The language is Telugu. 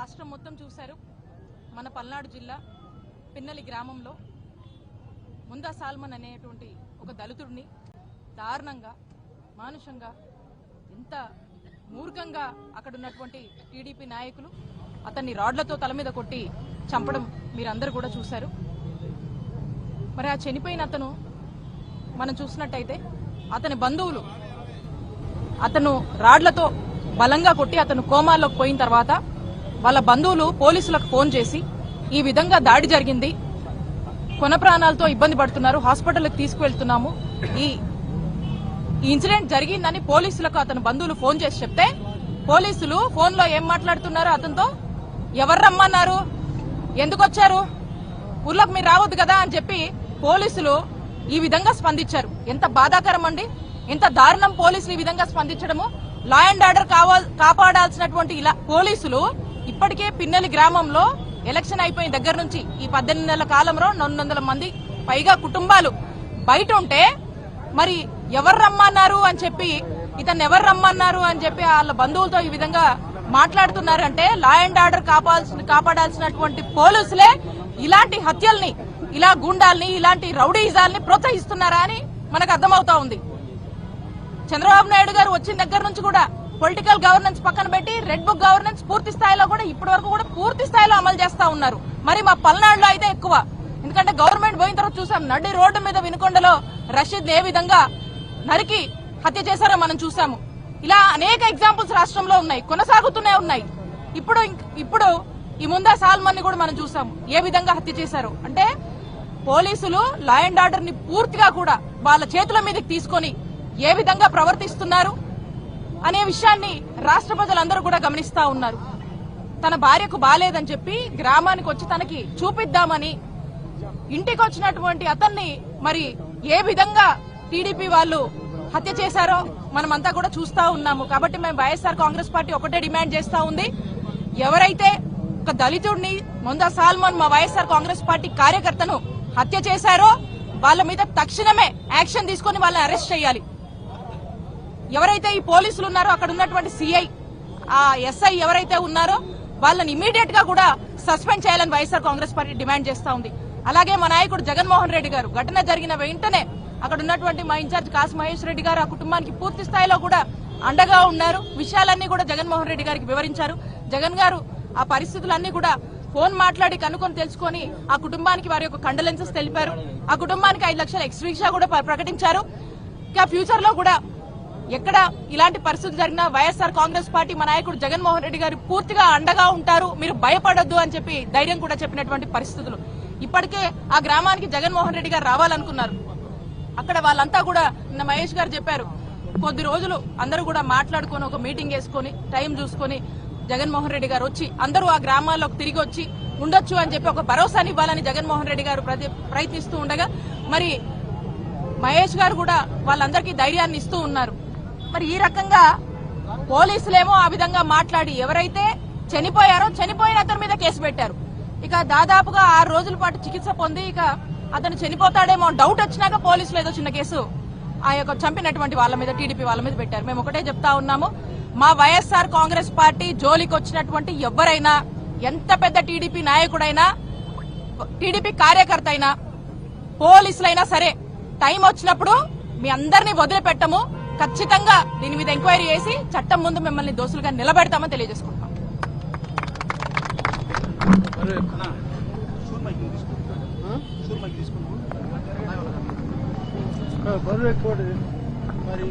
రాష్ట్రం మొత్తం చూశారు. మన పల్నాడు జిల్లా పిన్నెలి గ్రామంలో ముందా సాల్మన్ అనేటువంటి ఒక దళితుడిని దారుణంగా మానుషంగా ఎంత మూర్ఖంగా అక్కడ ఉన్నటువంటి టీడీపీ నాయకులు అతన్ని రాడ్లతో తల మీద కొట్టి చంపడం మీరందరూ కూడా చూశారు. మరి ఆ చనిపోయిన అతను మనం చూసినట్టయితే అతని బంధువులు అతను రాడ్లతో బలంగా కొట్టి అతను కోమాల్లోకి పోయిన తర్వాత వాళ్ళ బంధువులు పోలీసులకు ఫోన్ చేసి ఈ విధంగా దాడి జరిగింది, కొన ప్రాణాలతో ఇబ్బంది పడుతున్నారు, హాస్పిటల్కి తీసుకువెళ్తున్నాము, ఈ ఇన్సిడెంట్ జరిగిందని పోలీసులకు అతని బంధువులు ఫోన్ చేసి చెప్తే పోలీసులు ఫోన్ లో ఏం మాట్లాడుతున్నారు, అతనితో ఎవరు రమ్మన్నారు, ఎందుకు వచ్చారు, ఊర్లోకి మీరు రావద్దు కదా అని చెప్పి పోలీసులు ఈ విధంగా స్పందించారు. ఎంత బాధాకరం అండి, ఎంత దారుణం పోలీసులు ఈ విధంగా స్పందించడము. లా అండ్ ఆర్డర్ కాపాడాల్సినటువంటి ఇలా పోలీసులు ఇప్పటికే పిన్నెలి గ్రామంలో ఎలక్షన్ అయిపోయిన దగ్గర నుంచి ఈ 18 నెలల కాలంలో 200 మంది పైగా కుటుంబాలు బయట ఉంటే మరి ఎవరు రమ్మన్నారు అని చెప్పి ఇతన్ని ఎవరు రమ్మన్నారు అని చెప్పి వాళ్ళ బంధువులతో ఈ విధంగా మాట్లాడుతున్నారంటే లా అండ్ ఆర్డర్ కాపాడాల్సినటువంటి పోలీసులే ఇలాంటి హత్యల్ని, ఇలా గూండాల్ని, ఇలాంటి రౌడీజాల్ని ప్రోత్సహిస్తున్నారా అని మనకు అర్థమవుతా ఉంది. చంద్రబాబు నాయుడు గారు వచ్చిన దగ్గర నుంచి కూడా పొలిటికల్ గవర్నెన్స్ పక్కన పెట్టి రెడ్ బుక్ గవర్నెన్స్ పూర్తి స్థాయిలో కూడా ఇప్పటి వరకు కూడా పూర్తి స్థాయిలో అమలు చేస్తా ఉన్నారు. మరి మా పల్నాడులో అయితే ఎక్కువ, ఎందుకంటే గవర్నమెంట్ పోయిన తర్వాత చూసాం నడి రోడ్డు మీద వినుకొండలో రషీద్ ఏ విధంగా నరికి హత్య చేశారో మనం చూసాము. ఇలా అనేక ఎగ్జాంపుల్స్ రాష్ట్రంలో ఉన్నాయి, కొనసాగుతూనే ఉన్నాయి. ఇప్పుడు ఈ ముందా సాల్మన్ ని కూడా మనం చూసాము ఏ విధంగా హత్య చేశారు. అంటే పోలీసులు లా అండ్ ఆర్డర్ ని పూర్తిగా కూడా వాళ్ళ చేతుల మీదకి తీసుకొని ఏ విధంగా ప్రవర్తిస్తున్నారు అనే విషయాన్ని రాష్ట్ర ప్రజలందరూ కూడా గమనిస్తా ఉన్నారు. తన భార్యకు బాలేదని చెప్పి గ్రామానికి వచ్చి తనకి చూపిద్దామని ఇంటికి వచ్చినటువంటి అతన్ని మరి ఏ విధంగా టీడీపీ వాళ్ళు హత్య చేశారో మనమంతా కూడా చూస్తా ఉన్నాము. కాబట్టి మేము వైఎస్ఆర్ కాంగ్రెస్ పార్టీ ఒకటే డిమాండ్ చేస్తా ఉంది, ఎవరైతే ఒక దళితుడిని ముందా సాల్మన్ మా వైఎస్ఆర్ కాంగ్రెస్ పార్టీ కార్యకర్తను హత్య చేశారో వాళ్ళ మీద తక్షణమే యాక్షన్ తీసుకుని వాళ్ళని అరెస్ట్ చేయాలి. ఎవరైతే ఈ పోలీసులు ఉన్నారో అక్కడ ఉన్నటువంటి సిఐ, ఆ ఎస్ఐ ఎవరైతే ఉన్నారో వాళ్ళని ఇమీడియట్ గా కూడా సస్పెండ్ చేయాలని వైఎస్ఆర్ కాంగ్రెస్ పార్టీ డిమాండ్ చేస్తా ఉంది. అలాగే మా నాయకుడు జగన్మోహన్ రెడ్డి గారు ఘటన జరిగిన వెంటనే అక్కడ ఉన్నటువంటి మా ఇన్ఛార్జ్ కాసు మహేష్ రెడ్డి గారు ఆ కుటుంబానికి పూర్తి స్థాయిలో కూడా అండగా ఉన్నారు. విషయాలన్నీ కూడా జగన్మోహన్ రెడ్డి గారికి వివరించారు. జగన్ గారు ఆ పరిస్థితులన్నీ కూడా ఫోన్ మాట్లాడి కనుక్కొని తెలుసుకొని ఆ కుటుంబానికి వారి యొక్క కండోలెన్సెస్ తెలిపారు. ఆ కుటుంబానికి 5 లక్షల ఎక్స్గ్రేషియా కూడా ప్రకటించారు. ఇంకా ఫ్యూచర్ లో కూడా ఎక్కడ ఇలాంటి పరిస్థితులు జరిగినా వైఎస్ఆర్ కాంగ్రెస్ పార్టీ మా నాయకుడు జగన్మోహన్ రెడ్డి గారు పూర్తిగా అండగా ఉంటారు, మీరు భయపడొద్దు అని చెప్పి ధైర్యం కూడా చెప్పినటువంటి పరిస్థితులు. ఇప్పటికే ఆ గ్రామానికి జగన్మోహన్ రెడ్డి గారు రావాలనుకున్నారు. అక్కడ వాళ్ళంతా కూడా నిన్న మహేష్ గారు చెప్పారు, కొద్ది రోజులు అందరూ కూడా మాట్లాడుకొని ఒక మీటింగ్ వేసుకొని టైం చూసుకొని జగన్మోహన్ రెడ్డి గారు వచ్చి అందరూ ఆ గ్రామాల్లోకి తిరిగి వచ్చి ఉండొచ్చు అని చెప్పి ఒక భరోసాని ఇవ్వాలని జగన్మోహన్ రెడ్డి గారు ప్రయత్నిస్తూ ఉండగా మరి మహేష్ గారు కూడా వాళ్ళందరికీ ధైర్యాన్ని ఇస్తూ ఉన్నారు. మరి ఈ రకంగా పోలీసులేమో ఆ విధంగా మాట్లాడి ఎవరైతే చనిపోయారో చనిపోయిన అతని మీద కేసు పెట్టారు. ఇక దాదాపుగా 6 రోజుల పాటు చికిత్స పొంది ఇక అతను చనిపోతాడేమో డౌట్ వచ్చినాక పోలీసులు ఏదో చిన్న కేసు ఆ యొక్క చంపినటువంటి వాళ్ళ మీద, టీడీపీ వాళ్ళ మీద పెట్టారు. మేము ఒకటే చెప్తా ఉన్నాము, మా వైఎస్ఆర్ కాంగ్రెస్ పార్టీ జోలికి వచ్చినటువంటి ఎవరైనా, ఎంత పెద్ద టీడీపీ నాయకుడైనా, టీడీపీ కార్యకర్త అయినా, పోలీసులైనా సరే టైం వచ్చినప్పుడు మీ అందరినీ వదిలిపెట్టము, ఖచ్చితంగా దీని మీద ఎంక్వైరీ చేసి చట్టం ముందు మిమ్మల్ని దోషులుగా నిలబెడతామని తెలియజేసుకుంటాం. బరువు ఎక్కువ మరి